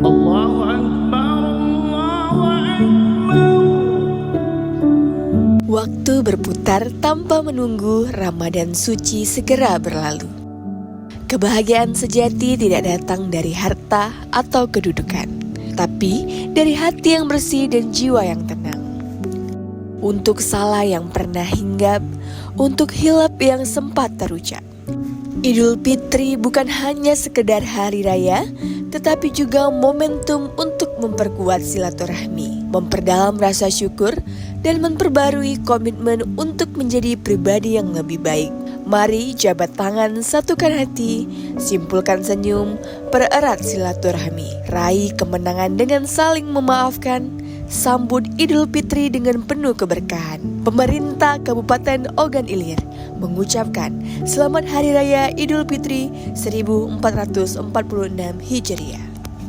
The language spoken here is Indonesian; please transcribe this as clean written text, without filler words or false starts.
Allahu Akbar, Allahu Akbar. Waktu berputar tanpa menunggu, Ramadan suci segera berlalu. Kebahagiaan sejati tidak datang dari harta atau kedudukan, tapi dari hati yang bersih dan jiwa yang tenang. Untuk salah yang pernah hinggap, untuk hilap yang sempat terucap. Idul Fitri bukan hanya sekedar hari raya, tetapi juga momentum untuk memperkuat silaturahmi, memperdalam rasa syukur, dan memperbarui komitmen untuk menjadi pribadi yang lebih baik. Mari jabat tangan, satukan hati, simpulkan senyum, pererat silaturahmi, raih kemenangan dengan saling memaafkan, sambut Idul Fitri dengan penuh keberkahan. Pemerintah Kabupaten Ogan Ilir mengucapkan Selamat Hari Raya Idul Fitri 1446 Hijriah.